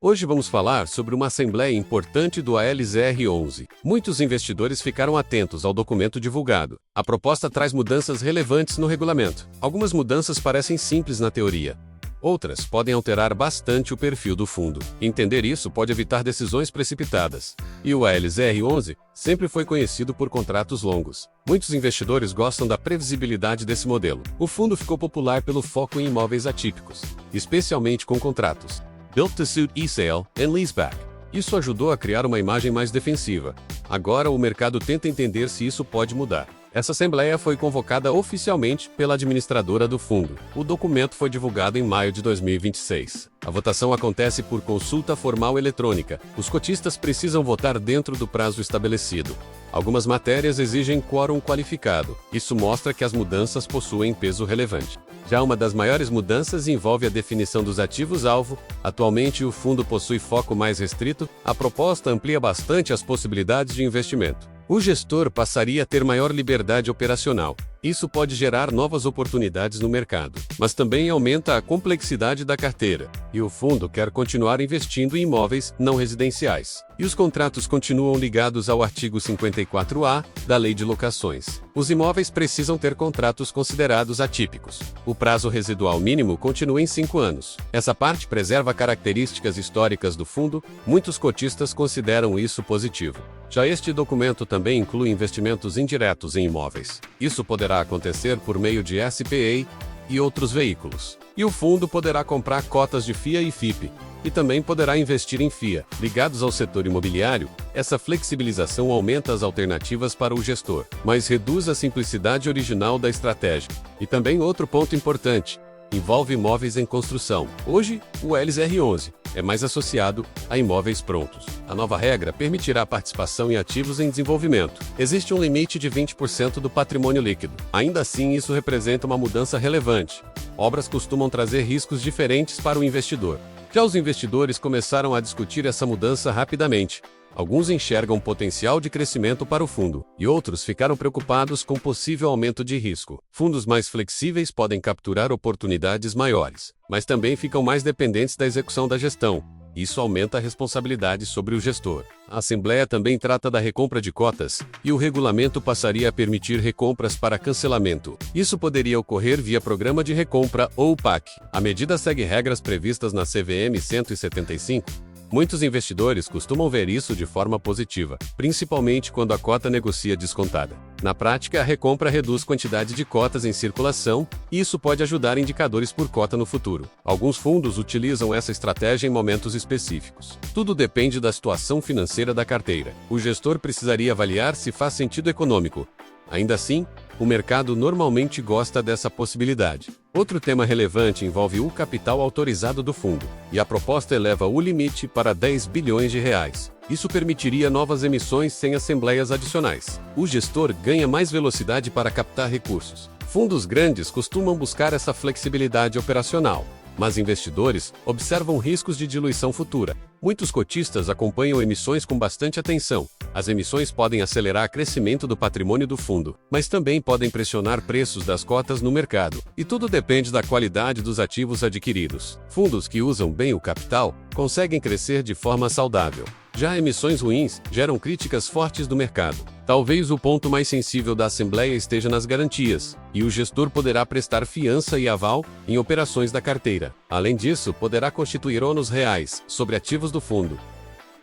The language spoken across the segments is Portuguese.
Hoje vamos falar sobre uma assembleia importante do ALZR11. Muitos investidores ficaram atentos ao documento divulgado. A proposta traz mudanças relevantes no regulamento. Algumas mudanças parecem simples na teoria. Outras podem alterar bastante o perfil do fundo. Entender isso pode evitar decisões precipitadas. E o ALZR11 sempre foi conhecido por contratos longos. Muitos investidores gostam da previsibilidade desse modelo. O fundo ficou popular pelo foco em imóveis atípicos, especialmente com contratos Built to Suit e-Sale and Leaseback. Isso ajudou a criar uma imagem mais defensiva. Agora o mercado tenta entender se isso pode mudar. Essa assembleia foi convocada oficialmente pela administradora do fundo. O documento foi divulgado em maio de 2026. A votação acontece por consulta formal eletrônica. Os cotistas precisam votar dentro do prazo estabelecido. Algumas matérias exigem quórum qualificado. Isso mostra que as mudanças possuem peso relevante. Já uma das maiores mudanças envolve a definição dos ativos-alvo. Atualmente, o fundo possui foco mais restrito. A proposta amplia bastante as possibilidades de investimento. O gestor passaria a ter maior liberdade operacional. Isso pode gerar novas oportunidades no mercado, mas também aumenta a complexidade da carteira. E o fundo quer continuar investindo em imóveis não residenciais. E os contratos continuam ligados ao artigo 54A da Lei de Locações. Os imóveis precisam ter contratos considerados atípicos. O prazo residual mínimo continua em 5 anos. Essa parte preserva características históricas do fundo. Muitos cotistas consideram isso positivo. Já este documento também inclui investimentos indiretos em imóveis. Isso poderá acontecer por meio de SPA e outros veículos. E o fundo poderá comprar cotas de FIA e FIP, e também poderá investir em FIA. Ligados ao setor imobiliário, essa flexibilização aumenta as alternativas para o gestor, mas reduz a simplicidade original da estratégia. E também outro ponto importante: envolve imóveis em construção. Hoje, o ALZR11 é mais associado a imóveis prontos. A nova regra permitirá a participação em ativos em desenvolvimento. Existe um limite de 20% do patrimônio líquido. Ainda assim, isso representa uma mudança relevante. Obras costumam trazer riscos diferentes para o investidor. Já os investidores começaram a discutir essa mudança rapidamente. Alguns enxergam potencial de crescimento para o fundo, e outros ficaram preocupados com possível aumento de risco. Fundos mais flexíveis podem capturar oportunidades maiores, mas também ficam mais dependentes da execução da gestão. Isso aumenta a responsabilidade sobre o gestor. A Assembleia também trata da recompra de cotas, e o regulamento passaria a permitir recompras para cancelamento. Isso poderia ocorrer via Programa de Recompra ou PAC. A medida segue regras previstas na CVM 175. Muitos investidores costumam ver isso de forma positiva, principalmente quando a cota negocia descontada. Na prática, a recompra reduz a quantidade de cotas em circulação, e isso pode ajudar indicadores por cota no futuro. Alguns fundos utilizam essa estratégia em momentos específicos. Tudo depende da situação financeira da carteira. O gestor precisaria avaliar se faz sentido econômico. Ainda assim, o mercado normalmente gosta dessa possibilidade. Outro tema relevante envolve o capital autorizado do fundo, e a proposta eleva o limite para 10 bilhões de reais. Isso permitiria novas emissões sem assembleias adicionais. O gestor ganha mais velocidade para captar recursos. Fundos grandes costumam buscar essa flexibilidade operacional, mas investidores observam riscos de diluição futura. Muitos cotistas acompanham emissões com bastante atenção. As emissões podem acelerar o crescimento do patrimônio do fundo, mas também podem pressionar preços das cotas no mercado. E tudo depende da qualidade dos ativos adquiridos. Fundos que usam bem o capital conseguem crescer de forma saudável. Já emissões ruins geram críticas fortes do mercado. Talvez o ponto mais sensível da Assembleia esteja nas garantias, e o gestor poderá prestar fiança e aval em operações da carteira. Além disso, poderá constituir ônus reais sobre ativos do fundo.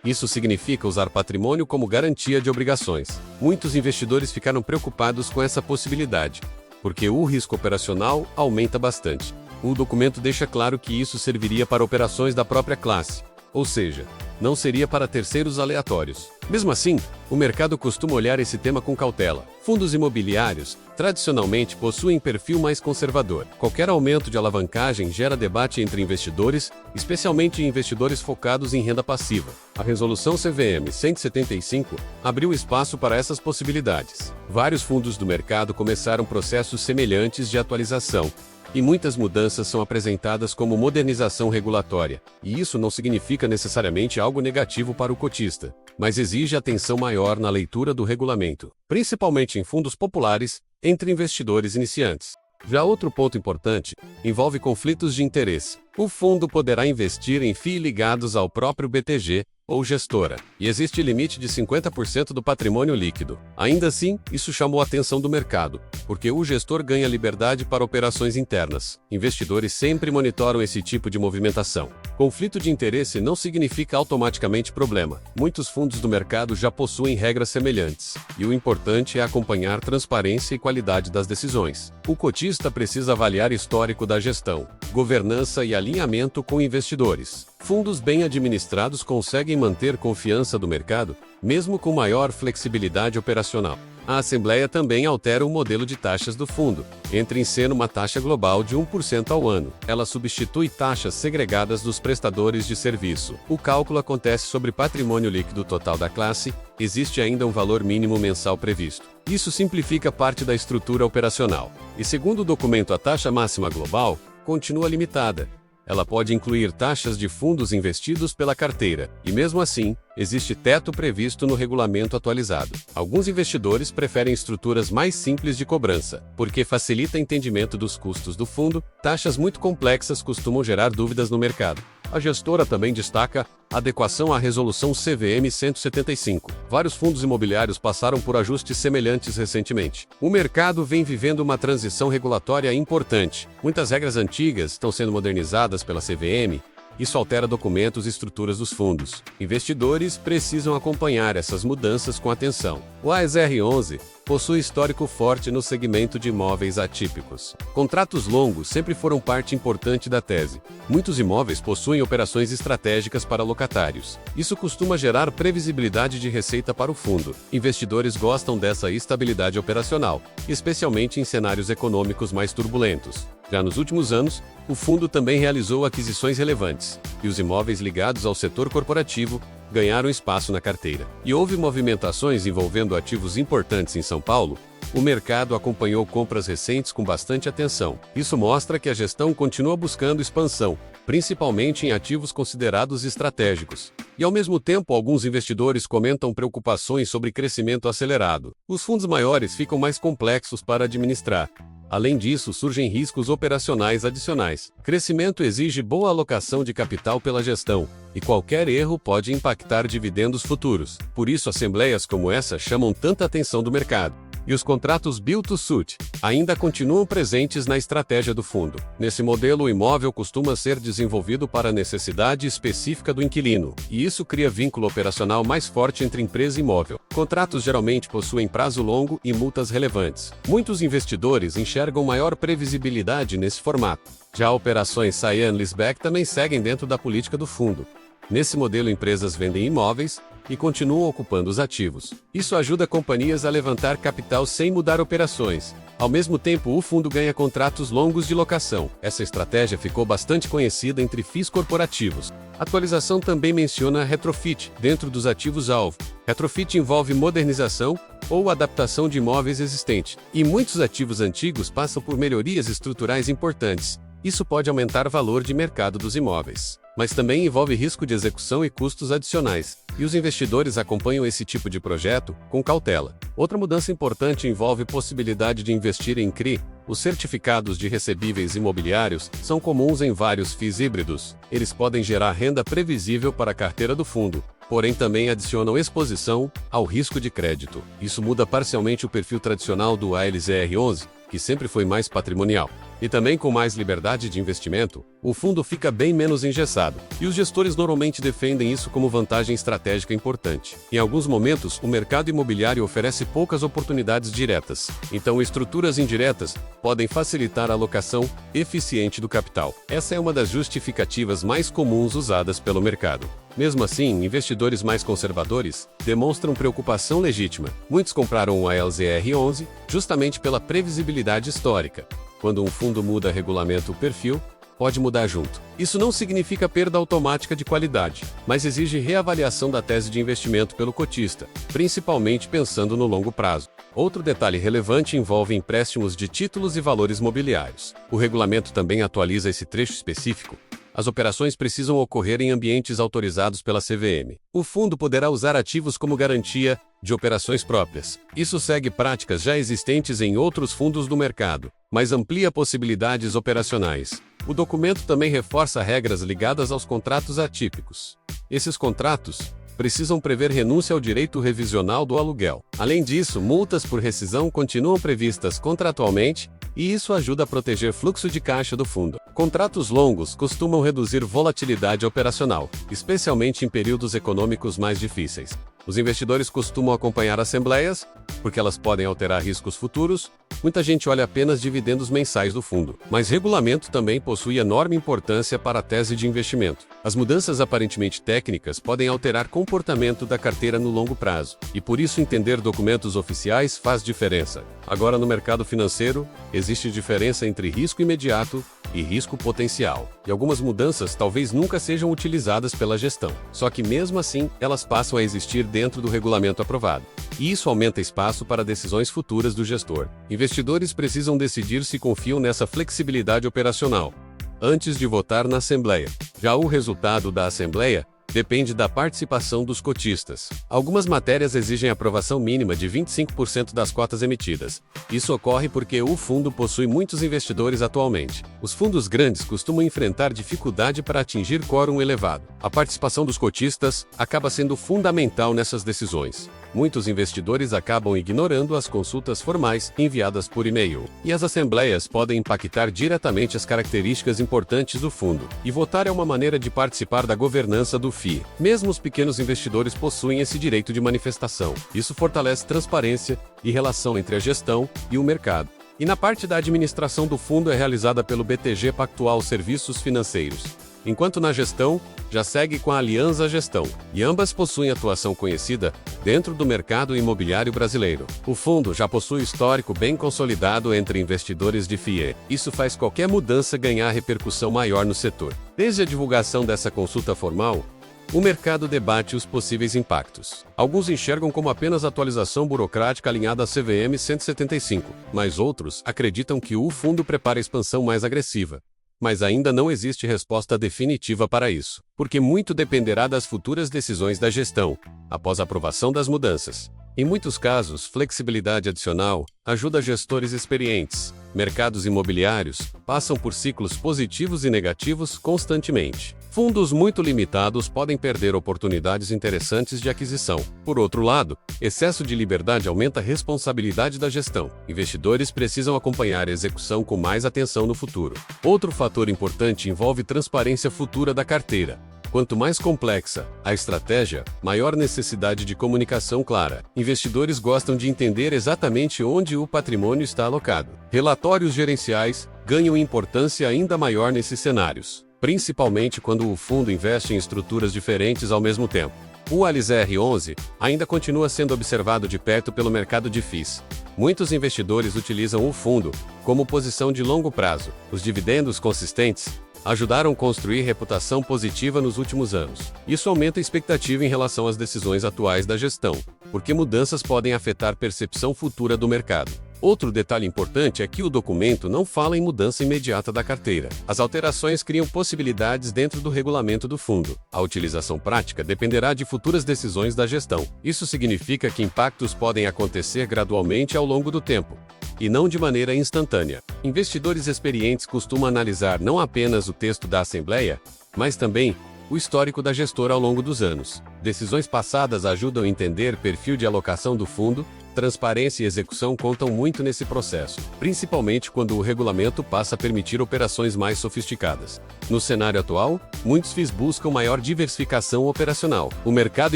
Isso significa usar patrimônio como garantia de obrigações. Muitos investidores ficaram preocupados com essa possibilidade, porque o risco operacional aumenta bastante. O documento deixa claro que isso serviria para operações da própria classe, ou seja, não seria para terceiros aleatórios. Mesmo assim, o mercado costuma olhar esse tema com cautela. Fundos imobiliários, tradicionalmente, possuem perfil mais conservador. Qualquer aumento de alavancagem gera debate entre investidores, especialmente investidores focados em renda passiva. A resolução CVM 175 abriu espaço para essas possibilidades. Vários fundos do mercado começaram processos semelhantes de atualização, e muitas mudanças são apresentadas como modernização regulatória, e isso não significa necessariamente algo negativo para o cotista, mas exige atenção maior na leitura do regulamento, principalmente em fundos populares, entre investidores iniciantes. Já outro ponto importante envolve conflitos de interesse. O fundo poderá investir em FII ligados ao próprio BTG ou gestora, e existe limite de 50% do patrimônio líquido. Ainda assim, isso chamou a atenção do mercado, porque o gestor ganha liberdade para operações internas. Investidores sempre monitoram esse tipo de movimentação. Conflito de interesse não significa automaticamente problema. Muitos fundos do mercado já possuem regras semelhantes, e o importante é acompanhar transparência e qualidade das decisões. O cotista precisa avaliar histórico da gestão, governança e alinhamento com investidores. Fundos bem administrados conseguem manter confiança do mercado, mesmo com maior flexibilidade operacional. A Assembleia também altera o modelo de taxas do fundo. Entra em cena uma taxa global de 1% ao ano. Ela substitui taxas segregadas dos prestadores de serviço. O cálculo acontece sobre patrimônio líquido total da classe. Existe ainda um valor mínimo mensal previsto. Isso simplifica parte da estrutura operacional. E segundo o documento, a taxa máxima global continua limitada. Ela pode incluir taxas de fundos investidos pela carteira, e mesmo assim, existe teto previsto no regulamento atualizado. Alguns investidores preferem estruturas mais simples de cobrança, porque facilita o entendimento dos custos do fundo. Taxas muito complexas costumam gerar dúvidas no mercado. A gestora também destaca a adequação à resolução CVM 175. Vários fundos imobiliários passaram por ajustes semelhantes recentemente. O mercado vem vivendo uma transição regulatória importante. Muitas regras antigas estão sendo modernizadas pela CVM. Isso altera documentos e estruturas dos fundos. Investidores precisam acompanhar essas mudanças com atenção. O ASR11 possui histórico forte no segmento de imóveis atípicos. Contratos longos sempre foram parte importante da tese. Muitos imóveis possuem operações estratégicas para locatários. Isso costuma gerar previsibilidade de receita para o fundo. Investidores gostam dessa estabilidade operacional, especialmente em cenários econômicos mais turbulentos. Já nos últimos anos, o fundo também realizou aquisições relevantes, e os imóveis ligados ao setor corporativo ganharam espaço na carteira. E houve movimentações envolvendo ativos importantes em São Paulo. O mercado acompanhou compras recentes com bastante atenção. Isso mostra que a gestão continua buscando expansão, principalmente em ativos considerados estratégicos. E ao mesmo tempo, alguns investidores comentam preocupações sobre crescimento acelerado. Os fundos maiores ficam mais complexos para administrar. Além disso, surgem riscos operacionais adicionais. Crescimento exige boa alocação de capital pela gestão, e qualquer erro pode impactar dividendos futuros. Por isso, assembleias como essa chamam tanta atenção do mercado. E os contratos build-to-suit ainda continuam presentes na estratégia do fundo. Nesse modelo, o imóvel costuma ser desenvolvido para a necessidade específica do inquilino, e isso cria vínculo operacional mais forte entre empresa e imóvel. Contratos geralmente possuem prazo longo e multas relevantes. Muitos investidores enxergam maior previsibilidade nesse formato. Já operações sale and leaseback também seguem dentro da política do fundo. Nesse modelo, empresas vendem imóveis e continuam ocupando os ativos. Isso ajuda companhias a levantar capital sem mudar operações. Ao mesmo tempo, o fundo ganha contratos longos de locação. Essa estratégia ficou bastante conhecida entre FIIs corporativos. A atualização também menciona retrofit dentro dos ativos-alvo. Retrofit envolve modernização ou adaptação de imóveis existentes, e muitos ativos antigos passam por melhorias estruturais importantes. Isso pode aumentar o valor de mercado dos imóveis, mas também envolve risco de execução e custos adicionais, e os investidores acompanham esse tipo de projeto com cautela. Outra mudança importante envolve a possibilidade de investir em CRI. Os certificados de recebíveis imobiliários são comuns em vários FIIs híbridos. Eles podem gerar renda previsível para a carteira do fundo, porém também adicionam exposição ao risco de crédito. Isso muda parcialmente o perfil tradicional do ALZR11, que sempre foi mais patrimonial. E também com mais liberdade de investimento, o fundo fica bem menos engessado, e os gestores normalmente defendem isso como vantagem estratégica importante. Em alguns momentos, o mercado imobiliário oferece poucas oportunidades diretas, então estruturas indiretas podem facilitar a alocação eficiente do capital. Essa é uma das justificativas mais comuns usadas pelo mercado. Mesmo assim, investidores mais conservadores demonstram preocupação legítima. Muitos compraram o ALZR11 justamente pela previsibilidade histórica. Quando um fundo muda regulamento, o perfil pode mudar junto. Isso não significa perda automática de qualidade, mas exige reavaliação da tese de investimento pelo cotista, principalmente pensando no longo prazo. Outro detalhe relevante envolve empréstimos de títulos e valores mobiliários. O regulamento também atualiza esse trecho específico. As operações precisam ocorrer em ambientes autorizados pela CVM. O fundo poderá usar ativos como garantia de operações próprias. Isso segue práticas já existentes em outros fundos do mercado, mas amplia possibilidades operacionais. O documento também reforça regras ligadas aos contratos atípicos. Esses contratos precisam prever renúncia ao direito revisional do aluguel. Além disso, multas por rescisão continuam previstas contratualmente, e isso ajuda a proteger fluxo de caixa do fundo. Contratos longos costumam reduzir volatilidade operacional, especialmente em períodos econômicos mais difíceis. Os investidores costumam acompanhar assembleias, porque elas podem alterar riscos futuros. Muita gente olha apenas dividendos mensais do fundo, mas regulamento também possui enorme importância para a tese de investimento. As mudanças aparentemente técnicas podem alterar comportamento da carteira no longo prazo, e por isso entender documentos oficiais faz diferença. Agora, no mercado financeiro, existe diferença entre risco imediato e risco potencial, e algumas mudanças talvez nunca sejam utilizadas pela gestão. Só que mesmo assim, elas passam a existir dentro do regulamento aprovado. E isso aumenta espaço para decisões futuras do gestor. Investidores precisam decidir se confiam nessa flexibilidade operacional antes de votar na Assembleia. Já o resultado da Assembleia depende da participação dos cotistas. Algumas matérias exigem aprovação mínima de 25% das cotas emitidas. Isso ocorre porque o fundo possui muitos investidores atualmente. Os fundos grandes costumam enfrentar dificuldade para atingir quórum elevado. A participação dos cotistas acaba sendo fundamental nessas decisões. Muitos investidores acabam ignorando as consultas formais enviadas por e-mail, e as assembleias podem impactar diretamente as características importantes do fundo, e votar é uma maneira de participar da governança do FII. Mesmo os pequenos investidores possuem esse direito de manifestação. Isso fortalece transparência e relação entre a gestão e o mercado. E na parte da administração do fundo é realizada pelo BTG Pactual Serviços Financeiros, enquanto na gestão, já segue com a Aliança Gestão, e ambas possuem atuação conhecida dentro do mercado imobiliário brasileiro. O fundo já possui histórico bem consolidado entre investidores de FIE. Isso faz qualquer mudança ganhar repercussão maior no setor. Desde a divulgação dessa consulta formal, o mercado debate os possíveis impactos. Alguns enxergam como apenas atualização burocrática alinhada à CVM 175, mas outros acreditam que o fundo prepara a expansão mais agressiva. Mas ainda não existe resposta definitiva para isso, porque muito dependerá das futuras decisões da gestão, após a aprovação das mudanças. Em muitos casos, flexibilidade adicional ajuda gestores experientes. Mercados imobiliários passam por ciclos positivos e negativos constantemente. Fundos muito limitados podem perder oportunidades interessantes de aquisição. Por outro lado, excesso de liberdade aumenta a responsabilidade da gestão. Investidores precisam acompanhar a execução com mais atenção no futuro. Outro fator importante envolve transparência futura da carteira. Quanto mais complexa a estratégia, maior necessidade de comunicação clara. Investidores gostam de entender exatamente onde o patrimônio está alocado. Relatórios gerenciais ganham importância ainda maior nesses cenários, principalmente quando o fundo investe em estruturas diferentes ao mesmo tempo. O ALIS R11 ainda continua sendo observado de perto pelo mercado de FIIs. Muitos investidores utilizam o fundo como posição de longo prazo. Os dividendos consistentes ajudaram a construir reputação positiva nos últimos anos. Isso aumenta a expectativa em relação às decisões atuais da gestão, porque mudanças podem afetar a percepção futura do mercado. Outro detalhe importante é que o documento não fala em mudança imediata da carteira. As alterações criam possibilidades dentro do regulamento do fundo. A utilização prática dependerá de futuras decisões da gestão. Isso significa que impactos podem acontecer gradualmente ao longo do tempo, e não de maneira instantânea. Investidores experientes costumam analisar não apenas o texto da Assembleia, mas também o histórico da gestora ao longo dos anos. Decisões passadas ajudam a entender o perfil de alocação do fundo. Transparência e execução contam muito nesse processo, principalmente quando o regulamento passa a permitir operações mais sofisticadas. No cenário atual, muitos FIIs buscam maior diversificação operacional. O mercado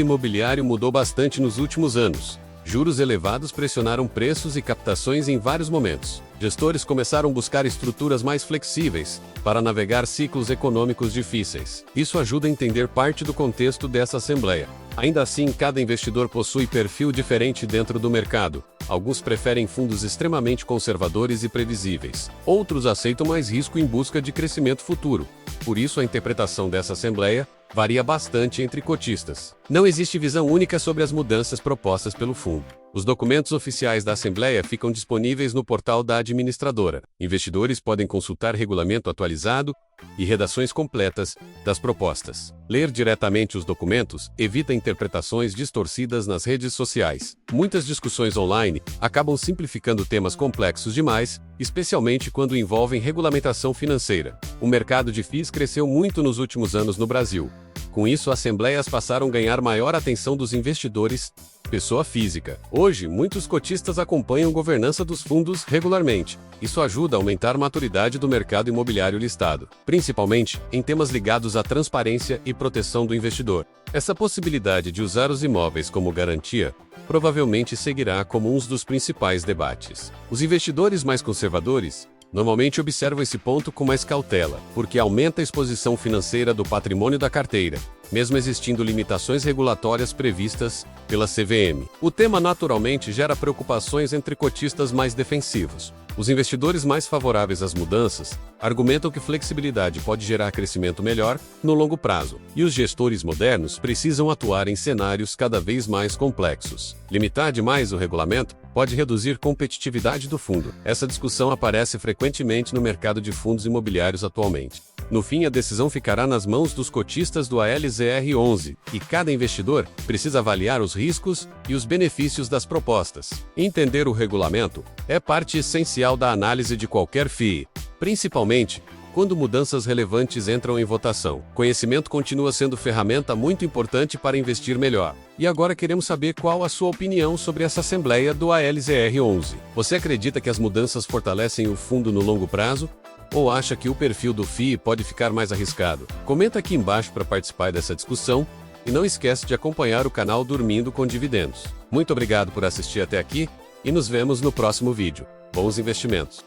imobiliário mudou bastante nos últimos anos. Juros elevados pressionaram preços e captações em vários momentos. Gestores começaram a buscar estruturas mais flexíveis para navegar ciclos econômicos difíceis. Isso ajuda a entender parte do contexto dessa assembleia. Ainda assim, cada investidor possui perfil diferente dentro do mercado. Alguns preferem fundos extremamente conservadores e previsíveis. Outros aceitam mais risco em busca de crescimento futuro. Por isso, a interpretação dessa assembleia varia bastante entre cotistas. Não existe visão única sobre as mudanças propostas pelo fundo. Os documentos oficiais da Assembleia ficam disponíveis no portal da administradora. Investidores podem consultar regulamento atualizado e redações completas das propostas. Ler diretamente os documentos evita interpretações distorcidas nas redes sociais. Muitas discussões online acabam simplificando temas complexos demais, especialmente quando envolvem regulamentação financeira. O mercado de FIIs cresceu muito nos últimos anos no Brasil. Com isso, assembleias passaram a ganhar maior atenção dos investidores, pessoa física. Hoje, muitos cotistas acompanham governança dos fundos regularmente. Isso ajuda a aumentar a maturidade do mercado imobiliário listado, principalmente em temas ligados à transparência e proteção do investidor. Essa possibilidade de usar os imóveis como garantia provavelmente seguirá como um dos principais debates. Os investidores mais conservadores normalmente observam esse ponto com mais cautela, porque aumenta a exposição financeira do patrimônio da carteira, mesmo existindo limitações regulatórias previstas pela CVM. O tema naturalmente gera preocupações entre cotistas mais defensivos. Os investidores mais favoráveis às mudanças argumentam que flexibilidade pode gerar crescimento melhor no longo prazo, e os gestores modernos precisam atuar em cenários cada vez mais complexos. Limitar demais o regulamento pode reduzir a competitividade do fundo. Essa discussão aparece frequentemente no mercado de fundos imobiliários atualmente. No fim, a decisão ficará nas mãos dos cotistas do ALZR11, e cada investidor precisa avaliar os riscos e os benefícios das propostas. Entender o regulamento é parte essencial da análise de qualquer FII, principalmente quando mudanças relevantes entram em votação. Conhecimento continua sendo ferramenta muito importante para investir melhor. E agora queremos saber qual a sua opinião sobre essa assembleia do ALZR11. Você acredita que as mudanças fortalecem o fundo no longo prazo? Ou acha que o perfil do FII pode ficar mais arriscado? Comenta aqui embaixo para participar dessa discussão e não esquece de acompanhar o canal Dormindo com Dividendos. Muito obrigado por assistir até aqui e nos vemos no próximo vídeo. Bons investimentos!